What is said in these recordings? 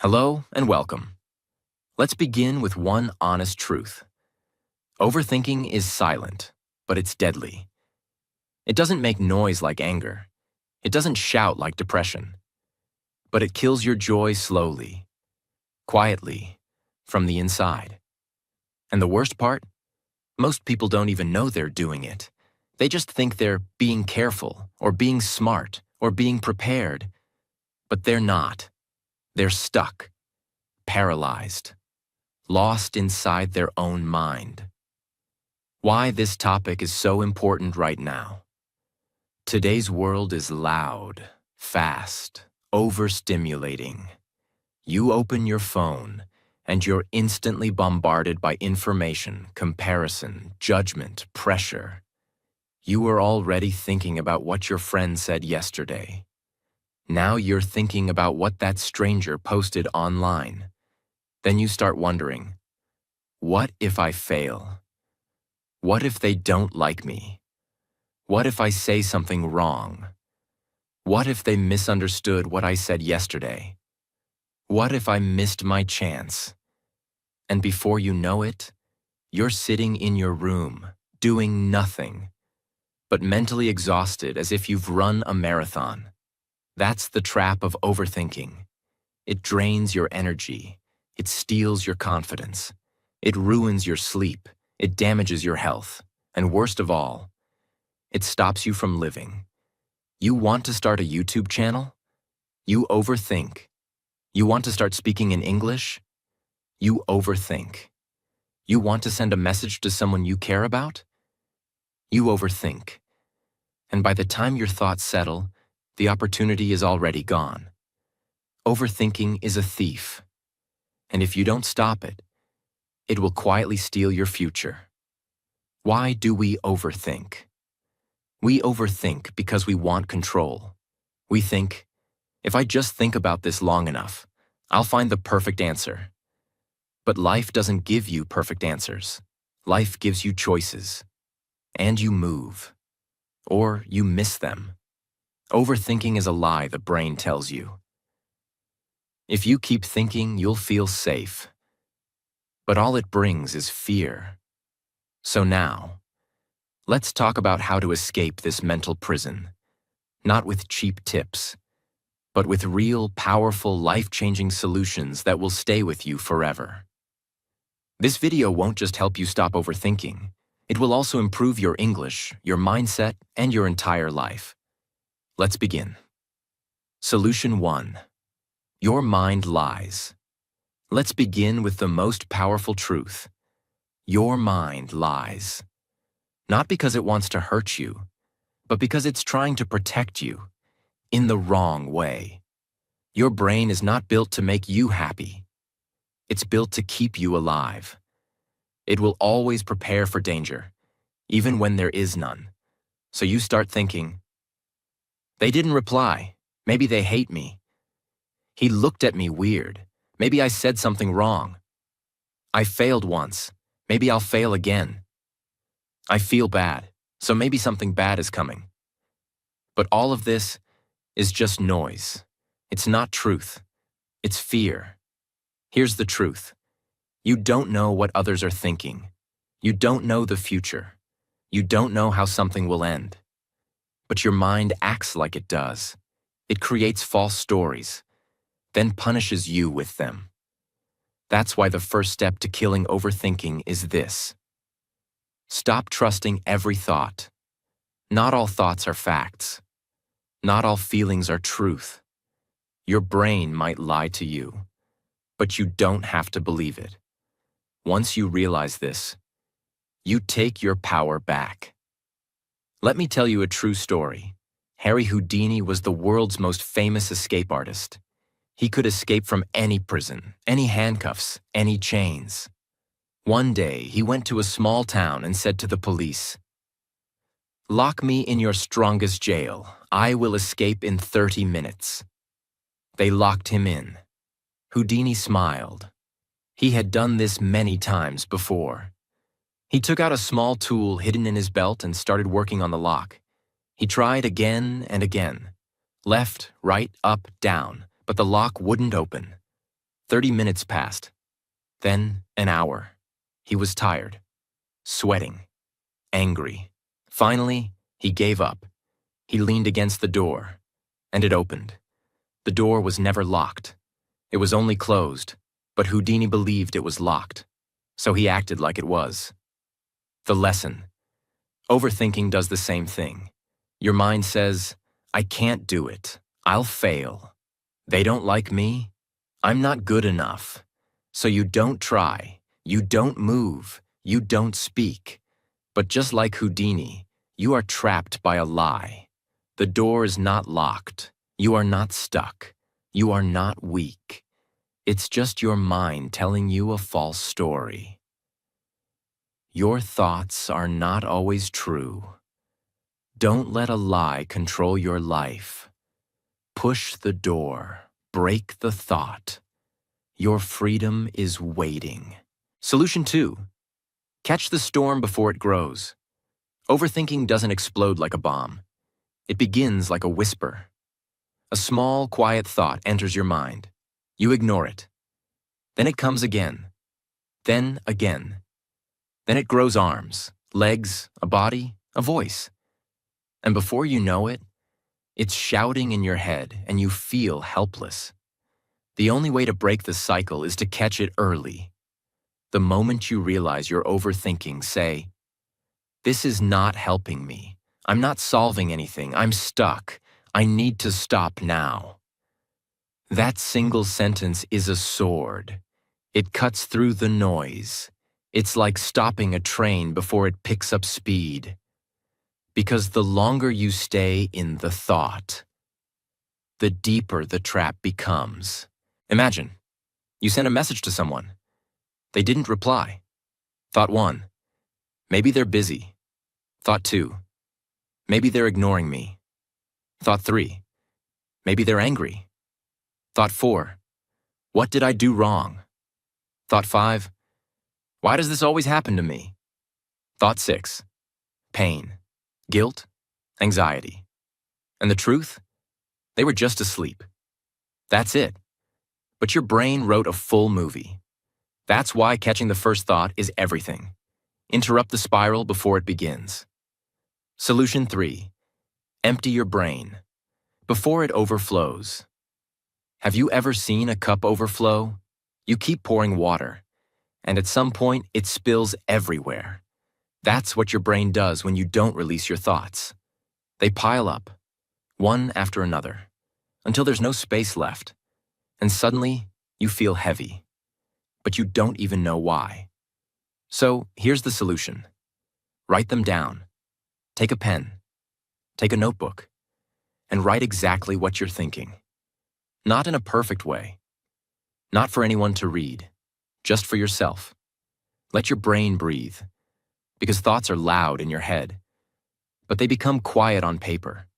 Hello and welcome. Let's begin with one honest truth. Overthinking is silent, but it's deadly. It doesn't make noise like anger. It doesn't shout like depression. But it kills your joy slowly, quietly, from the inside. And the worst part? Most people don't even know they're doing it. They just think they're being careful, or being smart, or being prepared. But they're not. They're stuck, paralyzed, lost inside their own mind. Why this topic is so important right now. Today's world is loud, fast, overstimulating. You open your phone, and you're instantly bombarded by information, comparison, judgment, pressure. You are already thinking about what your friend said yesterday. Now you're thinking about what that stranger posted online. Then you start wondering, what if I fail? What if they don't like me? What if I say something wrong? What if they misunderstood what I said yesterday? What if I missed my chance? And before you know it, you're sitting in your room, doing nothing, but mentally exhausted as if you've run a marathon. That's the trap of overthinking. It drains your energy. It steals your confidence. It ruins your sleep. It damages your health. And worst of all, it stops you from living. You want to start a YouTube channel? You overthink. You want to start speaking in English? You overthink. You want to send a message to someone you care about? You overthink. And by the time your thoughts settle, the opportunity is already gone. Overthinking is a thief. And if you don't stop it, it will quietly steal your future. Why do we overthink? We overthink because we want control. We think, if I just think about this long enough, I'll find the perfect answer. But life doesn't give you perfect answers. Life gives you choices. And you move. Or you miss them. Overthinking is a lie the brain tells you. If you keep thinking, you'll feel safe. But all it brings is fear. So now, let's talk about how to escape this mental prison. Not with cheap tips, but with real, powerful, life-changing solutions that will stay with you forever. This video won't just help you stop overthinking. It will also improve your English, your mindset, and your entire life. Let's begin. Solution 1. Your mind lies. Let's begin with the most powerful truth. Your mind lies. Not because it wants to hurt you, but because it's trying to protect you in the wrong way. Your brain is not built to make you happy. It's built to keep you alive. It will always prepare for danger, even when there is none. So you start thinking, they didn't reply. Maybe they hate me. He looked at me weird. Maybe I said something wrong. I failed once. Maybe I'll fail again. I feel bad, so maybe something bad is coming. But all of this is just noise. It's not truth. It's fear. Here's the truth. You don't know what others are thinking. You don't know the future. You don't know how something will end. But your mind acts like it does. It creates false stories, then punishes you with them. That's why the first step to killing overthinking is this. Stop trusting every thought. Not all thoughts are facts. Not all feelings are truth. Your brain might lie to you, but you don't have to believe it. Once you realize this, you take your power back. Let me tell you a true story. Harry Houdini was the world's most famous escape artist. He could escape from any prison, any handcuffs, any chains. One day, he went to a small town and said to the police, "Lock me in your strongest jail. I will escape in 30 minutes." They locked him in. Houdini smiled. He had done this many times before. He took out a small tool hidden in his belt and started working on the lock. He tried again and again. Left, right, up, down, but the lock wouldn't open. 30 minutes passed. Then an hour. He was tired, sweating, angry. Finally, he gave up. He leaned against the door, and it opened. The door was never locked. It was only closed, but Houdini believed it was locked, so he acted like it was. The lesson. Overthinking does the same thing. Your mind says, I can't do it. I'll fail. They don't like me. I'm not good enough. So you don't try. You don't move. You don't speak. But just like Houdini, you are trapped by a lie. The door is not locked. You are not stuck. You are not weak. It's just your mind telling you a false story. Your thoughts are not always true. Don't let a lie control your life. Push the door. Break the thought. Your freedom is waiting. Solution 2. Catch the storm before it grows. Overthinking doesn't explode like a bomb. It begins like a whisper. A small, quiet thought enters your mind. You ignore it. Then it comes again. Then again. Then it grows arms, legs, a body, a voice. And before you know it, it's shouting in your head and you feel helpless. The only way to break the cycle is to catch it early. The moment you realize you're overthinking, say, "This is not helping me. I'm not solving anything. I'm stuck. I need to stop now." That single sentence is a sword. It cuts through the noise. It's like stopping a train before it picks up speed. Because the longer you stay in the thought, the deeper the trap becomes. Imagine, you send a message to someone. They didn't reply. Thought 1, maybe they're busy. Thought 2, maybe they're ignoring me. Thought 3, maybe they're angry. Thought 4, what did I do wrong? Thought 5, why does this always happen to me? Thought 6, pain, guilt, anxiety. And the truth? They were just asleep. That's it. But your brain wrote a full movie. That's why catching the first thought is everything. Interrupt the spiral before it begins. Solution 3. Empty your brain before it overflows. Have you ever seen a cup overflow? You keep pouring water, and at some point it spills everywhere. That's what your brain does when you don't release your thoughts. They pile up, one after another, until there's no space left, and suddenly you feel heavy, but you don't even know why. So here's the solution. Write them down. Take a pen, take a notebook, and write exactly what you're thinking. Not in a perfect way. Not for anyone to read, just for yourself. Let your brain breathe, because thoughts are loud in your head, but they become quiet on paper.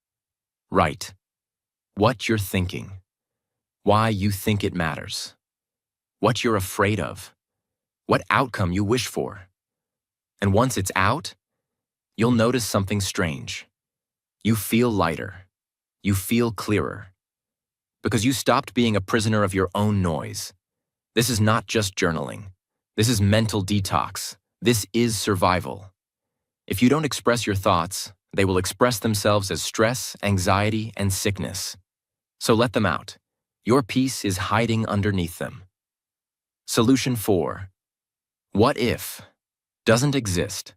Write what you're thinking, why you think it matters, what you're afraid of, what outcome you wish for. And once it's out, you'll notice something strange. You feel lighter. You feel clearer. Because you stopped being a prisoner of your own noise. This is not just journaling. This is mental detox. This is survival. If you don't express your thoughts, they will express themselves as stress, anxiety, and sickness. So let them out. Your peace is hiding underneath them. Solution 4. What if doesn't exist.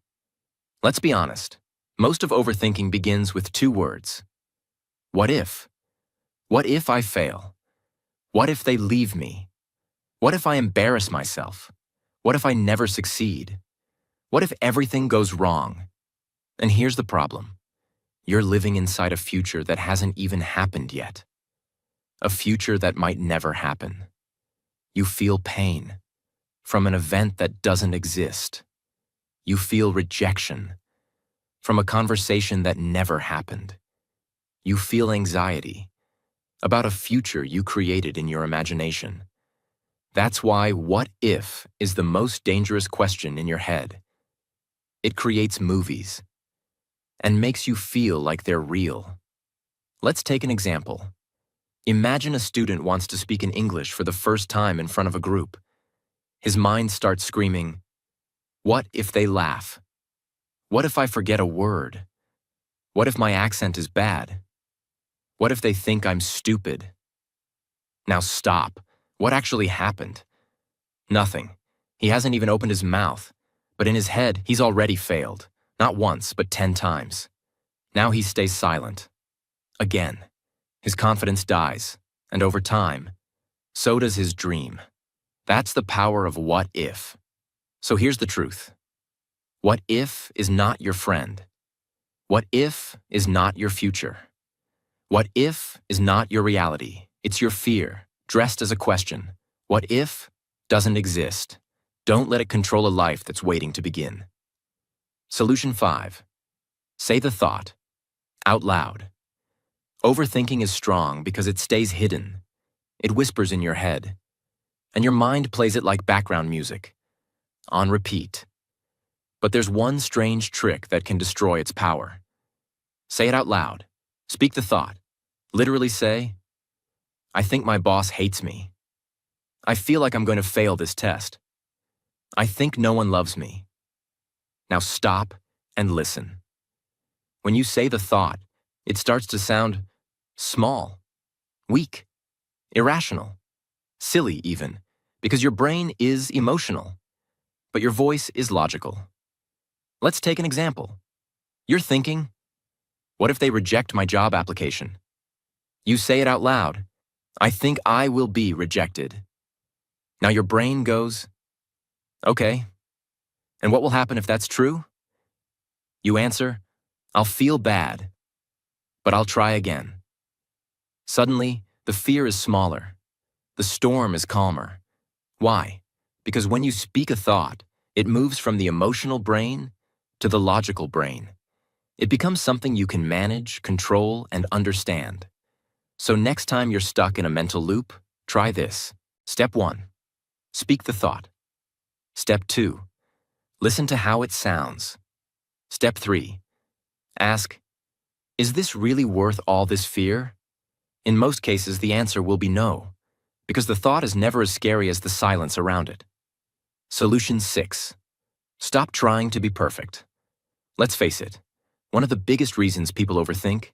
Let's be honest. Most of overthinking begins with 2 words. What if? What if I fail? What if they leave me? What if I embarrass myself? What if I never succeed? What if everything goes wrong? And here's the problem. You're living inside a future that hasn't even happened yet. A future that might never happen. You feel pain from an event that doesn't exist. You feel rejection from a conversation that never happened. You feel anxiety about a future you created in your imagination. That's why what if is the most dangerous question in your head. It creates movies and makes you feel like they're real. Let's take an example. Imagine a student wants to speak in English for the first time in front of a group. His mind starts screaming, "What if they laugh? What if I forget a word? What if my accent is bad? What if they think I'm stupid?" Now stop. What actually happened? Nothing. He hasn't even opened his mouth, but in his head, he's already failed. Not once, but 10 times. Now he stays silent. Again. His confidence dies, and over time, so does his dream. That's the power of what if. So here's the truth. What if is not your friend. What if is not your future. What if is not your reality. It's your fear, dressed as a question. What if doesn't exist. Don't let it control a life that's waiting to begin. Solution 5. Say the thought, out loud. Overthinking is strong because it stays hidden. It whispers in your head, and your mind plays it like background music, on repeat. But there's one strange trick that can destroy its power. Say it out loud. Speak the thought. Literally say, "I think my boss hates me. I feel like I'm going to fail this test. I think no one loves me." Now stop and listen. When you say the thought, it starts to sound small, weak, irrational, silly even, because your brain is emotional, but your voice is logical. Let's take an example. You're thinking, "What if they reject my job application?" You say it out loud, "I think I will be rejected." Now your brain goes, "Okay, and what will happen if that's true?" You answer, "I'll feel bad, but I'll try again." Suddenly, the fear is smaller. The storm is calmer. Why? Because when you speak a thought, it moves from the emotional brain to the logical brain. It becomes something you can manage, control, and understand. So next time you're stuck in a mental loop, try this. Step 1. Speak the thought. Step 2. Listen to how it sounds. Step 3. Ask, "Is this really worth all this fear?" In most cases, the answer will be no, because the thought is never as scary as the silence around it. Solution 6. Stop trying to be perfect. Let's face it, one of the biggest reasons people overthink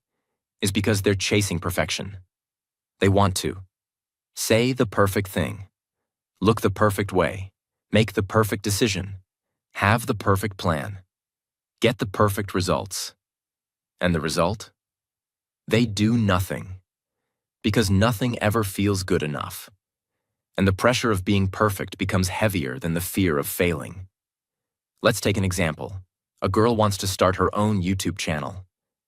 is because they're chasing perfection. They want to say the perfect thing, look the perfect way, make the perfect decision, have the perfect plan, get the perfect results. And the result? They do nothing. Because nothing ever feels good enough. And the pressure of being perfect becomes heavier than the fear of failing. Let's take an example. A girl wants to start her own YouTube channel.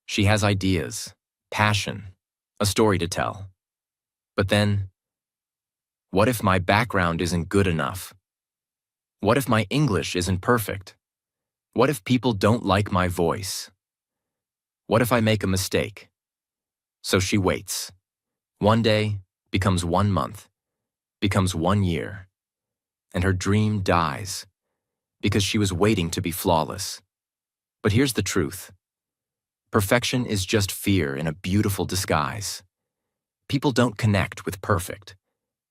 She has ideas, passion, a story to tell. But then, what if my background isn't good enough? What if my English isn't perfect? What if people don't like my voice? What if I make a mistake? So she waits. One day becomes 1 month, becomes 1 year, and her dream dies because she was waiting to be flawless. But here's the truth. Perfection is just fear in a beautiful disguise. People don't connect with perfect.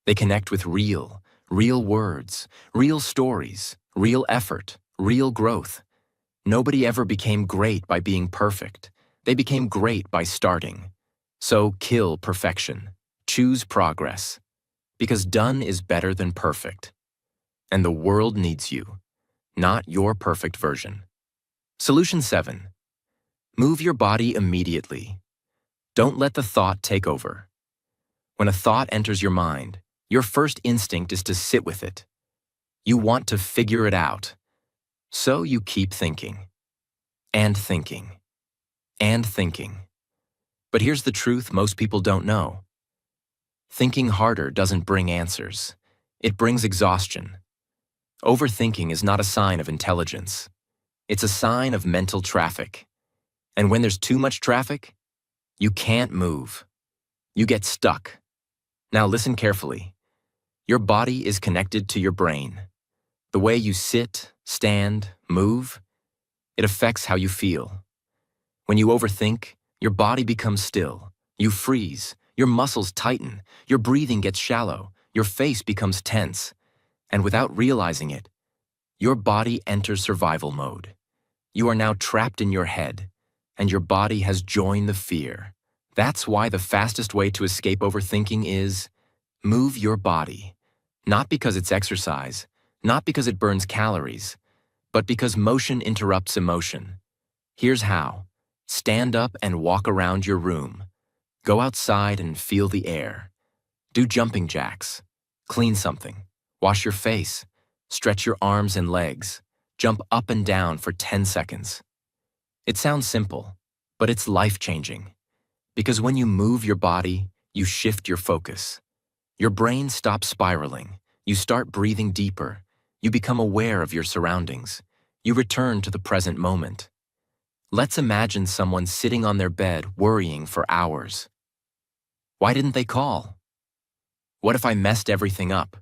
They connect with real words, real stories, real effort, real growth. Nobody ever became great by being perfect. They became great by starting. So kill perfection. Choose progress. Because done is better than perfect. And the world needs you, not your perfect version. Solution 7. Move your body immediately. Don't let the thought take over. When a thought enters your mind, your first instinct is to sit with it. You want to figure it out. So you keep thinking. And thinking. And thinking. But here's the truth most people don't know. Thinking harder doesn't bring answers. It brings exhaustion. Overthinking is not a sign of intelligence. It's a sign of mental traffic. And when there's too much traffic, you can't move. You get stuck. Now listen carefully. Your body is connected to your brain. The way you sit, stand, move, it affects how you feel. When you overthink, your body becomes still. You freeze. Your muscles tighten, your breathing gets shallow, your face becomes tense, and without realizing it, your body enters survival mode. You are now trapped in your head, and your body has joined the fear. That's why the fastest way to escape overthinking is move your body. Not because it's exercise, not because it burns calories, but because motion interrupts emotion. Here's how. Stand up and walk around your room. Go outside and feel the air. Do jumping jacks. Clean something. Wash your face. Stretch your arms and legs. Jump up and down for 10 seconds. It sounds simple, but it's life-changing. Because when you move your body, you shift your focus. Your brain stops spiraling. You start breathing deeper. You become aware of your surroundings. You return to the present moment. Let's imagine someone sitting on their bed worrying for hours. Why didn't they call? What if I messed everything up?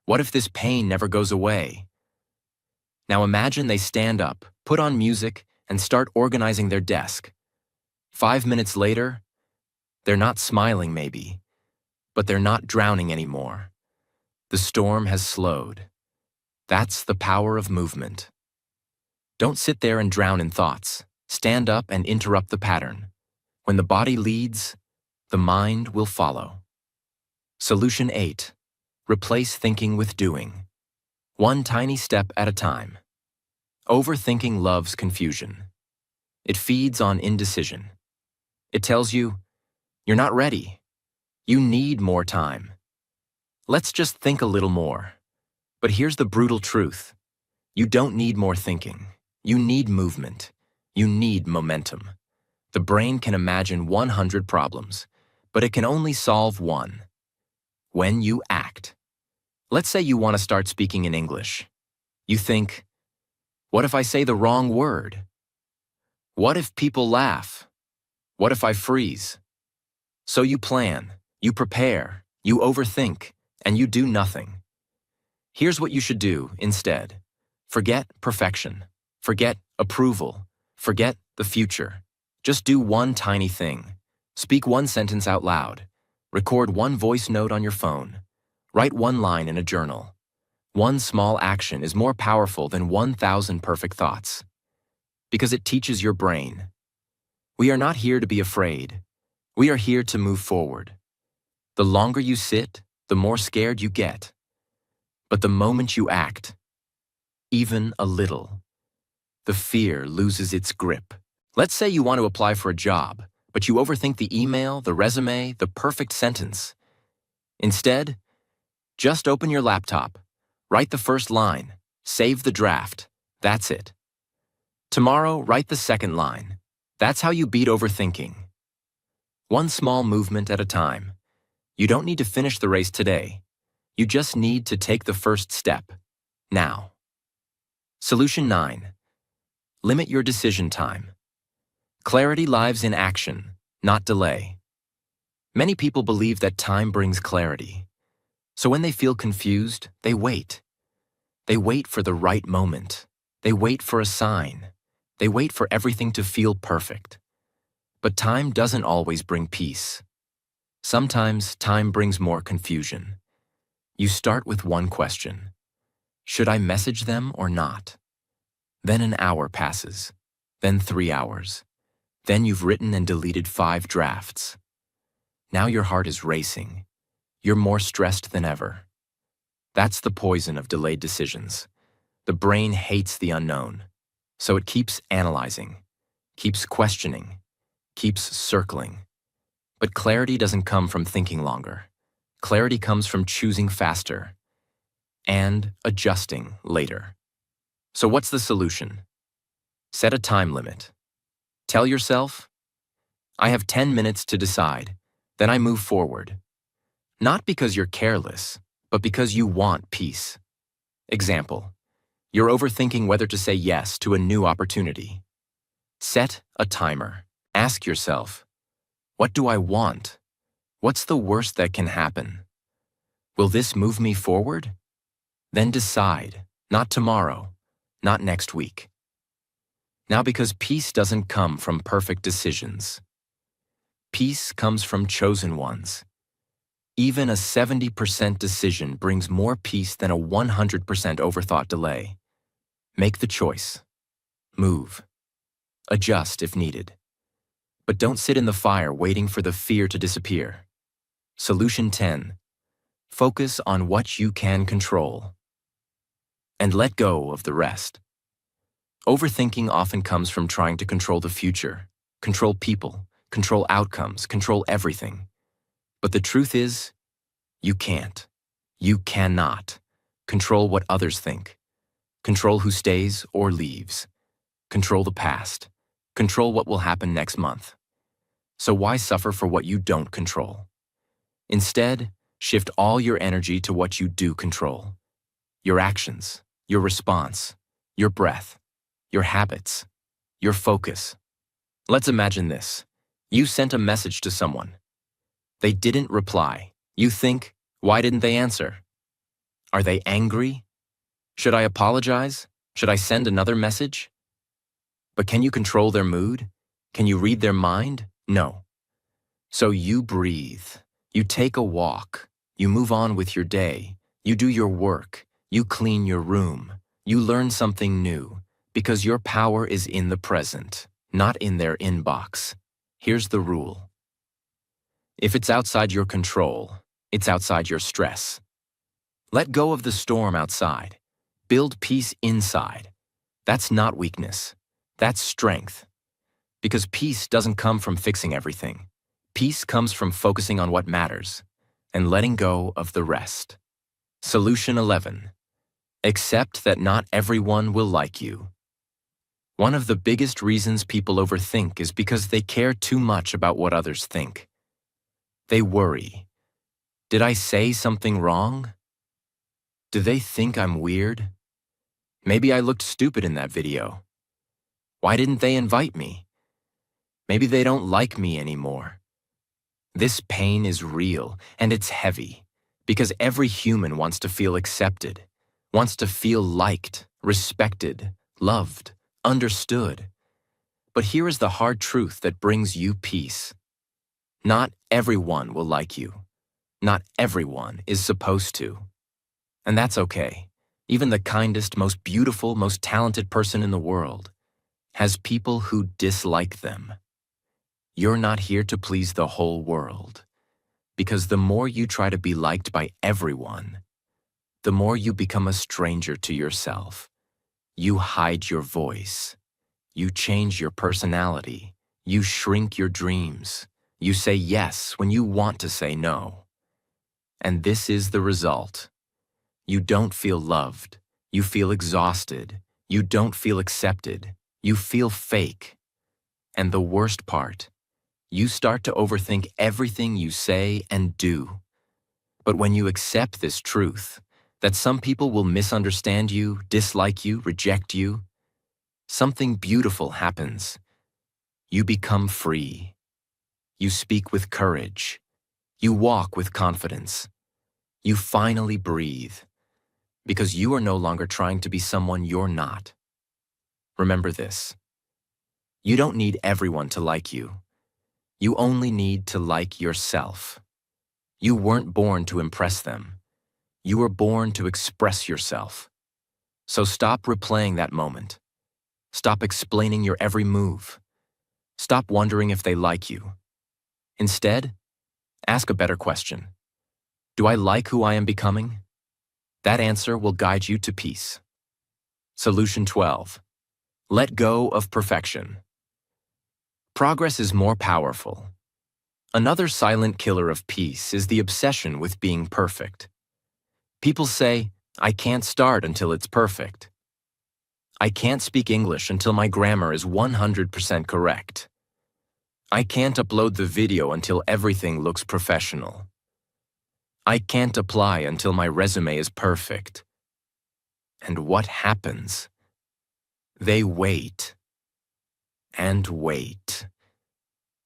What if this pain never goes away? Now imagine they stand up, put on music, and start organizing their desk. 5 minutes later, they're not smiling maybe, but they're not drowning anymore. The storm has slowed. That's the power of movement. Don't sit there and drown in thoughts. Stand up and interrupt the pattern. When the body leads, the mind will follow. Solution 8. Replace thinking with doing. One tiny step at a time. Overthinking loves confusion. It feeds on indecision. It tells you, you're not ready. You need more time. Let's just think a little more. But here's the brutal truth. You don't need more thinking. You need movement. You need momentum. The brain can imagine 100 problems, but it can only solve one. When you act. Let's say you want to start speaking in English. You think, what if I say the wrong word? What if people laugh? What if I freeze? So you plan, you prepare, you overthink, and you do nothing. Here's what you should do instead. Forget perfection. Forget approval. Forget the future. Just do one tiny thing. Speak one sentence out loud. Record one voice note on your phone. Write one line in a journal. One small action is more powerful than 1,000 perfect thoughts. Because it teaches your brain. We are not here to be afraid. We are here to move forward. The longer you sit, the more scared you get. But the moment you act, even a little, the fear loses its grip. Let's say you want to apply for a job, but you overthink the email, the resume, the perfect sentence. Instead, just open your laptop, write the first line, save the draft. That's it. Tomorrow, write the second line. That's how you beat overthinking. One small movement at a time. You don't need to finish the race today. You just need to take the first step, now. Solution 9. Limit your decision time. Clarity lies in action, not delay. Many people believe that time brings clarity. So when they feel confused, they wait. They wait for the right moment. They wait for a sign. They wait for everything to feel perfect. But time doesn't always bring peace. Sometimes time brings more confusion. You start with one question. Should I message them or not? Then an hour passes. Then 3 hours. Then you've written and deleted 5 drafts. Now your heart is racing. You're more stressed than ever. That's the poison of delayed decisions. The brain hates the unknown. So it keeps analyzing, keeps questioning, keeps circling. But clarity doesn't come from thinking longer. Clarity comes from choosing faster and adjusting later. So what's the solution? Set a time limit. Tell yourself, I have 10 minutes to decide, then I move forward. Not because you're careless, but because you want peace. Example. You're overthinking whether to say yes to a new opportunity. Set a timer. Ask yourself, what do I want? What's the worst that can happen? Will this move me forward? Then decide, not tomorrow, not next week. Now because peace doesn't come from perfect decisions. Peace comes from chosen ones. Even a 70% decision brings more peace than a 100% overthought delay. Make the choice. Move. Adjust if needed. But don't sit in the fire waiting for the fear to disappear. Solution 10. Focus on what you can control. And let go of the rest. Overthinking often comes from trying to control the future, control people, control outcomes, control everything. But the truth is, you can't. You cannot. Control what others think. Control who stays or leaves. Control the past. Control what will happen next month. So why suffer for what you don't control? Instead, shift all your energy to what you do control. Your actions, your response, your breath, your habits, your focus. Let's imagine this. You sent a message to someone. They didn't reply. You think, why didn't they answer? Are they angry? Should I apologize? Should I send another message? But can you control their mood? Can you read their mind? No. So you breathe. You take a walk. You move on with your day. You do your work. You clean your room. You learn something new. Because your power is in the present, not in their inbox. Here's the rule. If it's outside your control, it's outside your stress. Let go of the storm outside. Build peace inside. That's not weakness. That's strength. Because peace doesn't come from fixing everything. Peace comes from focusing on what matters and letting go of the rest. Solution 11. Accept that not everyone will like you. One of the biggest reasons people overthink is because they care too much about what others think. They worry. Did I say something wrong? Do they think I'm weird? Maybe I looked stupid in that video. Why didn't they invite me? Maybe they don't like me anymore. This pain is real, and it's heavy, because every human wants to feel accepted, wants to feel liked, respected, loved, understood. But here is the hard truth that brings you peace. Not everyone will like you. Not everyone is supposed to. And that's okay. Even the kindest, most beautiful, most talented person in the world has people who dislike them. You're not here to please the whole world, because the more you try to be liked by everyone, the more you become a stranger to yourself. You hide your voice. You change your personality. You shrink your dreams. You say yes when you want to say no. And this is the result. You don't feel loved. You feel exhausted. You don't feel accepted. You feel fake. And the worst part, you start to overthink everything you say and do. But when you accept this truth, that some people will misunderstand you, dislike you, reject you, something beautiful happens. You become free. You speak with courage. You walk with confidence. You finally breathe, because you are no longer trying to be someone you're not. Remember this. You don't need everyone to like you. You only need to like yourself. You weren't born to impress them. You were born to express yourself. So stop replaying that moment. Stop explaining your every move. Stop wondering if they like you. Instead, ask a better question. Do I like who I am becoming? That answer will guide you to peace. Solution 12. Let go of perfection. Progress is more powerful. Another silent killer of peace is the obsession with being perfect. People say, I can't start until it's perfect. I can't speak English until my grammar is 100% correct. I can't upload the video until everything looks professional. I can't apply until my resume is perfect. And what happens? They wait. And wait.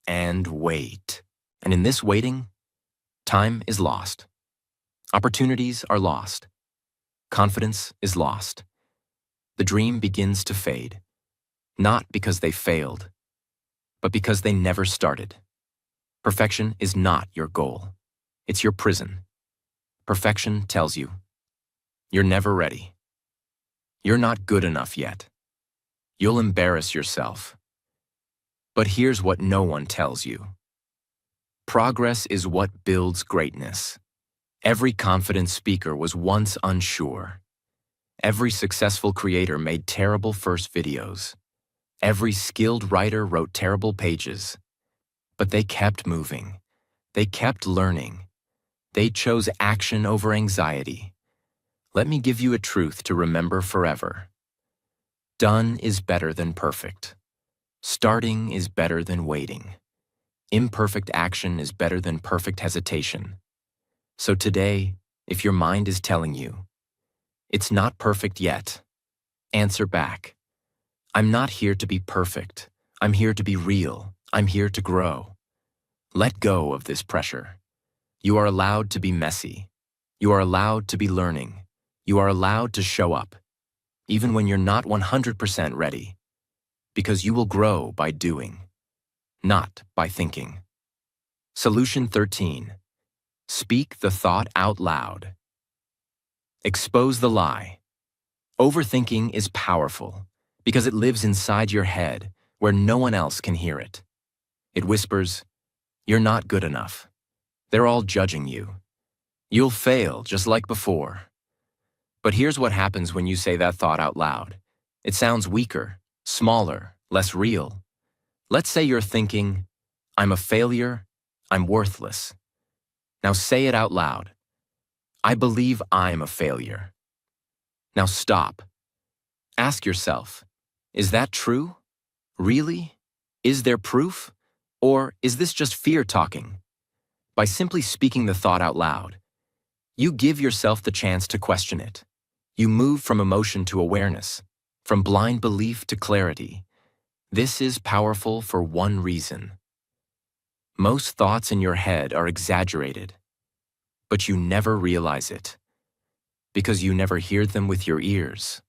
And wait. And in this waiting, time is lost. Opportunities are lost. Confidence is lost. The dream begins to fade, not because they failed, but because they never started. Perfection is not your goal. It's your prison. Perfection tells you, you're never ready. You're not good enough yet. You'll embarrass yourself. But here's what no one tells you. Progress is what builds greatness. Every confident speaker was once unsure. Every successful creator made terrible first videos. Every skilled writer wrote terrible pages. But they kept moving. They kept learning. They chose action over anxiety. Let me give you a truth to remember forever. Done is better than perfect. Starting is better than waiting. Imperfect action is better than perfect hesitation. So today, if your mind is telling you, it's not perfect yet, answer back. I'm not here to be perfect. I'm here to be real. I'm here to grow. Let go of this pressure. You are allowed to be messy. You are allowed to be learning. You are allowed to show up, even when you're not 100% ready, because you will grow by doing, not by thinking. Solution 13. Speak the thought out loud. Expose the lie. Overthinking is powerful because it lives inside your head where no one else can hear it. It whispers, you're not good enough. They're all judging you. You'll fail just like before. But here's what happens when you say that thought out loud. It sounds weaker, smaller, less real. Let's say you're thinking, I'm a failure, I'm worthless. Now say it out loud. I believe I'm a failure. Now stop. Ask yourself, is that true? Really? Is there proof? Or is this just fear talking? By simply speaking the thought out loud, you give yourself the chance to question it. You move from emotion to awareness, from blind belief to clarity. This is powerful for one reason. Most thoughts in your head are exaggerated, but you never realize it, because you never hear them with your ears.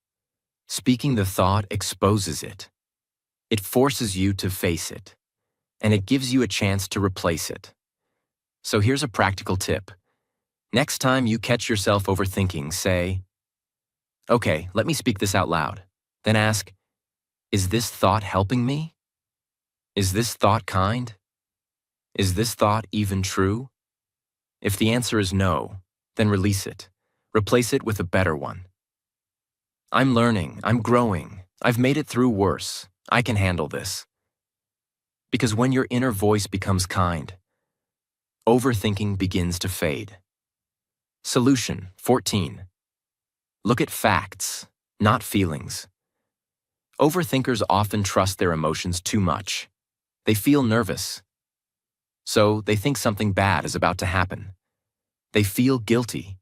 Speaking the thought exposes it. It forces you to face it, and it gives you a chance to replace it. So here's a practical tip. Next time you catch yourself overthinking, say, okay, let me speak this out loud. Then ask, is this thought helping me? Is this thought kind? Is this thought even true? If the answer is no, then release it. Replace it with a better one. I'm learning, I'm growing, I've made it through worse, I can handle this. Because when your inner voice becomes kind, overthinking begins to fade. Solution 14. Look at facts, not feelings. Overthinkers often trust their emotions too much. They feel nervous, so they think something bad is about to happen. They feel guilty,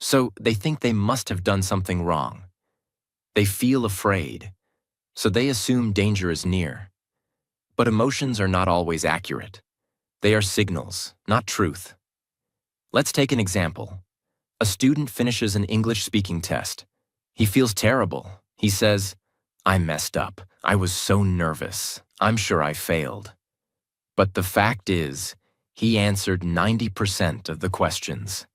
so they think they must have done something wrong. They feel afraid, so they assume danger is near. But emotions are not always accurate. They are signals, not truth. Let's take an example. A student finishes an English speaking test. He feels terrible. He says, I messed up. I was so nervous. I'm sure I failed. But the fact is, he answered 90% of the questions.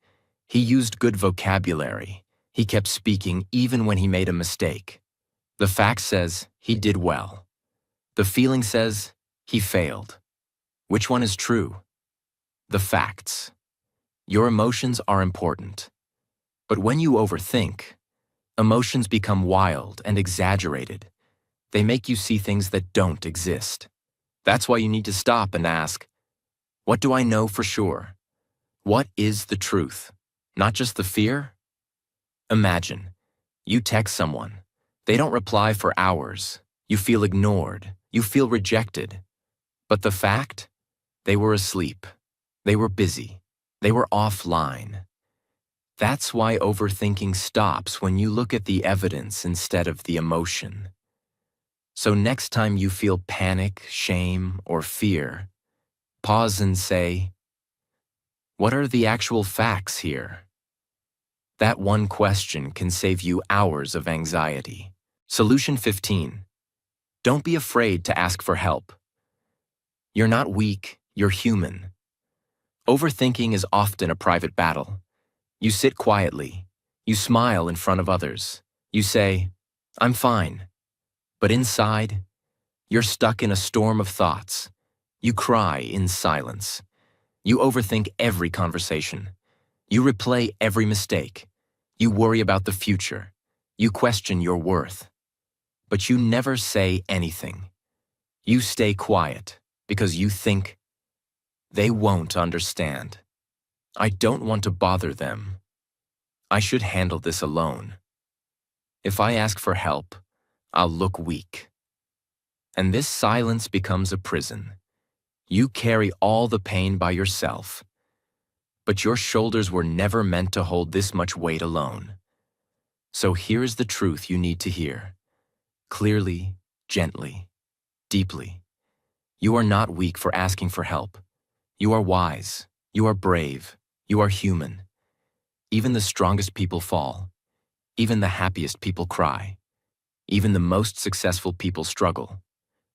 He used good vocabulary. He kept speaking even when he made a mistake. The fact says he did well. The feeling says he failed. Which one is true? The facts. Your emotions are important. But when you overthink, emotions become wild and exaggerated. They make you see things that don't exist. That's why you need to stop and ask, what do I know for sure? What is the truth? Not just the fear? Imagine, you text someone. They don't reply for hours. You feel ignored. You feel rejected. But the fact? They were asleep. They were busy. They were offline. That's why overthinking stops when you look at the evidence instead of the emotion. So next time you feel panic, shame, or fear, pause and say, what are the actual facts here? That one question can save you hours of anxiety. Solution 15. Don't be afraid to ask for help. You're not weak, you're human. Overthinking is often a private battle. You sit quietly. You smile in front of others. You say, "I'm fine." But inside, you're stuck in a storm of thoughts. You cry in silence. You overthink every conversation. You replay every mistake. You worry about the future. You question your worth. But you never say anything. You stay quiet because you think, they won't understand. I don't want to bother them. I should handle this alone. If I ask for help, I'll look weak. And this silence becomes a prison. You carry all the pain by yourself. But your shoulders were never meant to hold this much weight alone. So here's the truth you need to hear. Clearly, gently, deeply. You are not weak for asking for help. You are wise. You are brave. You are human. Even the strongest people fall. Even the happiest people cry. Even the most successful people struggle.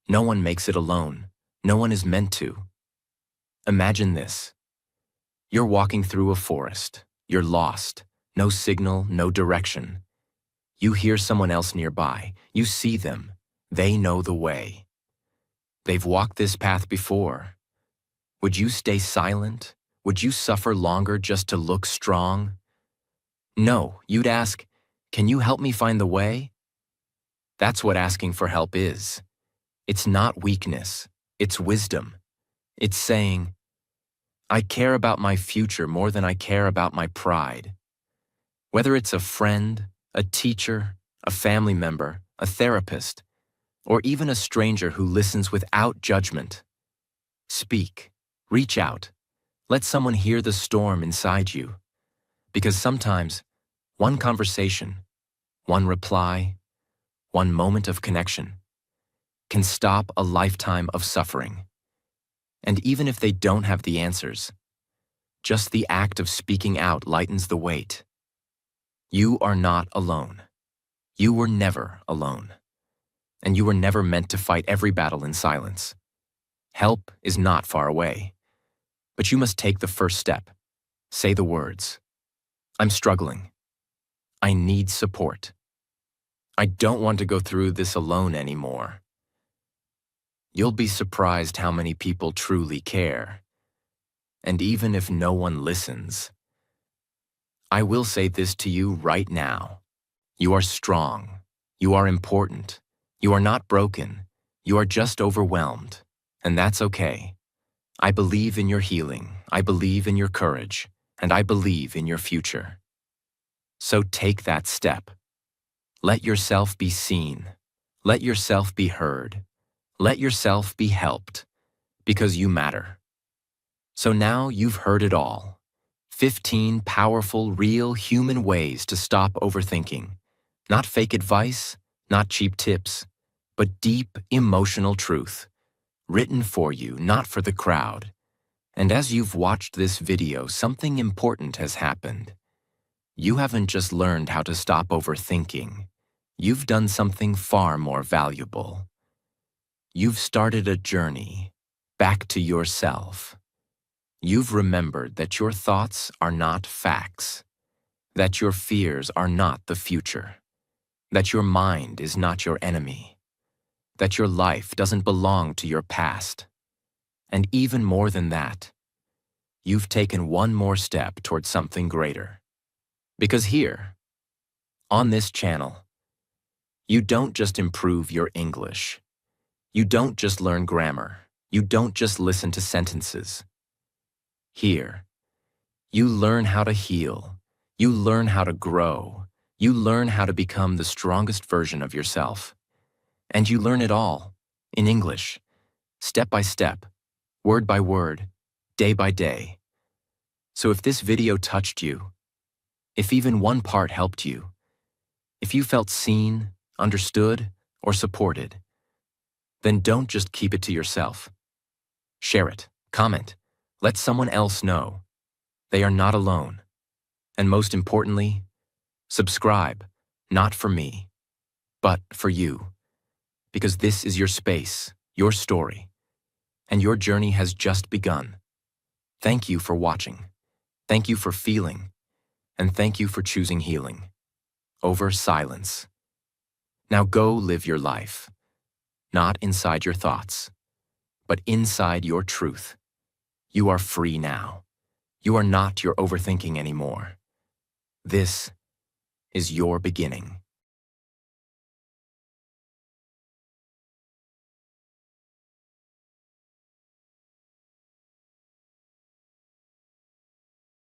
No one makes it alone. No one is meant to. Imagine this. You're walking through a forest. You're lost. No signal, no direction. You hear someone else nearby. You see them. They know the way. They've walked this path before. Would you stay silent? Would you suffer longer just to look strong? No, you'd ask, "Can you help me find the way?" That's what asking for help is. It's not weakness. It's wisdom. It's saying, I care about my future more than I care about my pride. Whether it's a friend, a teacher, a family member, a therapist, or even a stranger who listens without judgment. Speak. Reach out. Let someone hear the storm inside you. Because sometimes, one conversation, one reply, one moment of connection can stop a lifetime of suffering. And even if they don't have the answers, just the act of speaking out lightens the weight. You are not alone. You were never alone. And you were never meant to fight every battle in silence. Help is not far away. But you must take the first step. Say the words. I'm struggling. I need support. I don't want to go through this alone anymore. You'll be surprised how many people truly care. And even if no one listens, I will say this to you right now. You are strong. You are important. You are not broken. You are just overwhelmed. And that's okay. I believe in your healing. I believe in your courage. And I believe in your future. So take that step. Let yourself be seen. Let yourself be heard. Let yourself be helped. Because you matter. So now you've heard it all. 15 powerful, real human ways to stop overthinking. Not fake advice, not cheap tips, but deep emotional truth. Written for you, not for the crowd. And as you've watched this video, something important has happened. You haven't just learned how to stop overthinking. You've done something far more valuable. You've started a journey back to yourself. You've remembered that your thoughts are not facts, that your fears are not the future, that your mind is not your enemy, that your life doesn't belong to your past. And even more than that, you've taken one more step towards something greater. Because here, on this channel, you don't just improve your English. You don't just learn grammar. You don't just listen to sentences. Here, you learn how to heal. You learn how to grow. You learn how to become the strongest version of yourself. And you learn it all in English, step by step, word by word, day by day. So if this video touched you, if even one part helped you, if you felt seen, understood, or supported, then don't just keep it to yourself. Share it, comment, let someone else know. They are not alone. And most importantly, subscribe, not for me, but for you. Because this is your space, your story, and your journey has just begun. Thank you for watching. Thank you for feeling. And thank you for choosing healing over silence. Now go live your life, not inside your thoughts, but inside your truth. You are free now. You are not your overthinking anymore. This is your beginning.